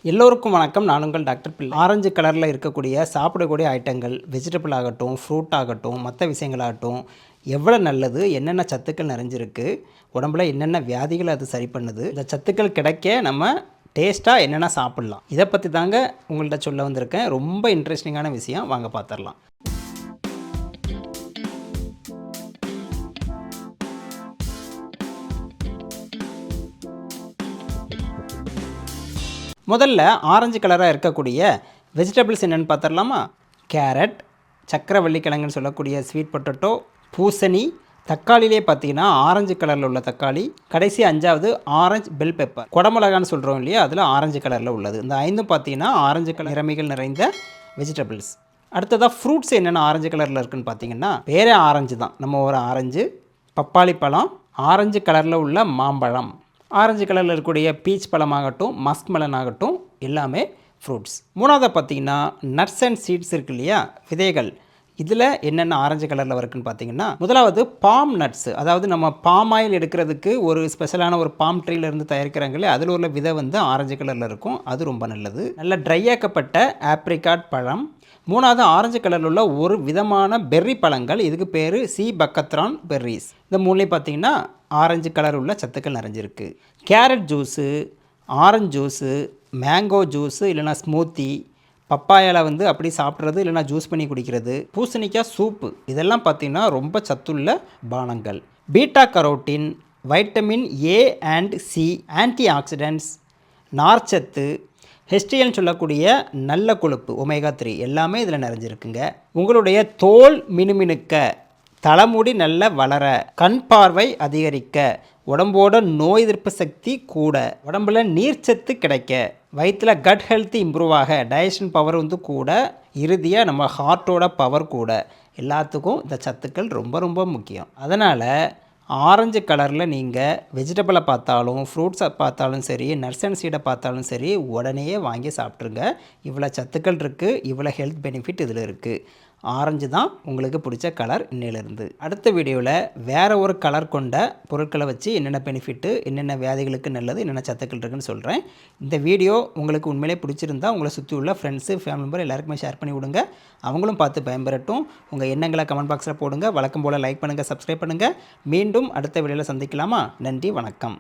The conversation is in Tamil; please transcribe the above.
எல்லோருக்கும் வணக்கம். நான் உங்கள் டாக்டர் பிள்ளை. ஆரஞ்சு கலரில் இருக்கக்கூடிய சாப்பிடக்கூடிய ஐட்டங்கள், வெஜிடபிள் ஆகட்டும், ஃப்ரூட் ஆகட்டும், மற்ற விஷயங்களாகட்டும் எவ்வளோ நல்லது, என்னென்ன சத்துக்கள் நிறைஞ்சிருக்கு, உடம்புல என்னென்ன வியாதிகளை அது சரி பண்ணுது, இந்த சத்துக்கள் கிடைக்க நம்ம டேஸ்ட்டாக என்னென்ன சாப்பிட்லாம், இதை பற்றி தாங்க உங்கள்கிட்ட சொல்ல வந்திருக்கேன். ரொம்ப இன்ட்ரெஸ்டிங்கான விஷயம், வாங்க பார்த்துடலாம். முதல்ல ஆரஞ்சு கலராக இருக்கக்கூடிய வெஜிடபிள்ஸ் என்னென்னு பார்த்துடலாமா? கேரட், சக்கரவள்ளி கிழங்குன்னு சொல்லக்கூடிய ஸ்வீட் பொட்டேட்டோ, பூசணி, தக்காளிலே பார்த்தீங்கன்னா ஆரஞ்சு கலரில் உள்ள தக்காளி, கடைசி 5வது ஆரஞ்சு பெல் பெப்பர், குடமிளகான்னு சொல்கிறோம் இல்லையா, அதில் ஆரஞ்சு கலரில் உள்ளது. இந்த 5ம் பார்த்தீங்கன்னா ஆரஞ்சு கலர் நிறமிகள் நிறைந்த வெஜிடபிள்ஸ். அடுத்ததாக ஃப்ரூட்ஸ் என்னென்ன ஆரஞ்சு கலரில் இருக்குதுன்னு பார்த்தீங்கன்னா, வேறே ஆரஞ்சு தான், நம்ம ஒரு ஆரஞ்சு, பப்பாளி பழம், ஆரஞ்சு கலரில் உள்ள மாம்பழம், ஆரஞ்சு கலரில் இருக்கக்கூடிய பீச் பழமாகட்டும், மஸ்க் மெலன் ஆகட்டும், எல்லாமே ஃப்ரூட்ஸ். மூணாவது பார்த்திங்கன்னா நட்ஸ் அண்ட் சீட்ஸ் இருக்கு இல்லையா, விதைகள். இதில் என்னென்ன ஆரஞ்சு கலரில் இருக்குன்னு பார்த்தீங்கன்னா, முதலாவது பாம் நட்ஸு, அதாவது நம்ம பாம் ஆயில் எடுக்கிறதுக்கு ஒரு ஸ்பெஷலான ஒரு பாம் ட்ரீலேருந்து தயாரிக்கிறாங்களே, அதில் உள்ள விதை ஆரஞ்சு கலரில் இருக்கும். அது ரொம்ப நல்லது. நல்ல ட்ரையாக்கப்பட்ட ஆப்ரிகாட் பழம். மூணாவது ஆரஞ்சு கலரில் உள்ள ஒரு விதமான பெர்ரி பழங்கள், இதுக்கு பேர் சி பக்கத்ரான் பெர்ரிஸ். இந்த மூணுலேயும் பார்த்தீங்கன்னா ஆரஞ்சு கலர் உள்ள சத்துக்கள் நிறைஞ்சிருக்கு. Carrot juice, orange juice, mango juice, இல்லைனா ஸ்மூத்தி, பப்பாயாவில் அப்படி சாப்பிட்றது, இல்லைனா ஜூஸ் பண்ணி குடிக்கிறது, பூசணிக்காய் சூப்பு, இதெல்லாம் பார்த்திங்கன்னா ரொம்ப சத்துள்ள பானங்கள். Beta carotene, vitamin A and C, anti oxidants, நார்ச்சத்து, ஹெஸ்டியல்னு சொல்லக்கூடிய நல்ல கொழுப்பு ஒமேகா 3 எல்லாமே இதில் நிறைஞ்சிருக்குங்க. உங்களுடைய தோல் மினுமினுக்க, தலைமுடி நல்ல வளர, கண் பார்வை அதிகரிக்க, உடம்போட நோய் எதிர்ப்பு சக்தி கூட, உடம்புல நீர்ச்சத்து கிடைக்க, வயிற்றில் கட் ஹெல்த் இம்ப்ரூவ் ஆக, டைஜஷன் பவர் கூட, இறுதியாக நம்ம ஹார்ட்டோட பவர் கூட, எல்லாத்துக்கும் இந்த சத்துக்கள் ரொம்ப ரொம்ப முக்கியம். அதனால் ஆரஞ்சு கலரில் நீங்கள் வெஜிடபிளை பார்த்தாலும், ஃப்ரூட்ஸை பார்த்தாலும் சரி, நட்ஸ் அண்ட் சீடை பார்த்தாலும் சரி, உடனே வாங்கி சாப்பிட்ருங்க. இவ்வளோ சத்துக்கள் இருக்குது, இவ்வளோ ஹெல்த் பெனிஃபிட் இதில் இருக்குது. ஆரஞ்சு தான் உங்களுக்கு பிடிச்ச கலர் இன்னிலிருந்து. அடுத்த வீடியோவில் வேறு ஒரு கலர் கொண்ட பொருட்களை வச்சு என்னென்ன பெனிஃபிட்டு, என்னென்ன வியாதிகளுக்கு நல்லது, என்னென்ன சத்துக்கள் இருக்குன்னு சொல்கிறேன். இந்த வீடியோ உங்களுக்கு உண்மையிலே பிடிச்சிருந்தா உங்களை சுற்றி உள்ள ஃப்ரெண்ட்ஸு, ஃபேமிலி மெம்பர் எல்லாருக்குமே ஷேர் பண்ணி விடுங்க. அவங்களும் பார்த்து பயன்பெறட்டும். உங்கள் எண்ணங்களை கமெண்ட் பாக்ஸில் போடுங்க. வழக்கம் போல் லைக் பண்ணுங்கள், சப்ஸ்கிரைப் பண்ணுங்கள். மீண்டும் அடுத்த வீடியோவில் சந்திக்கலாமா? நன்றி, வணக்கம்.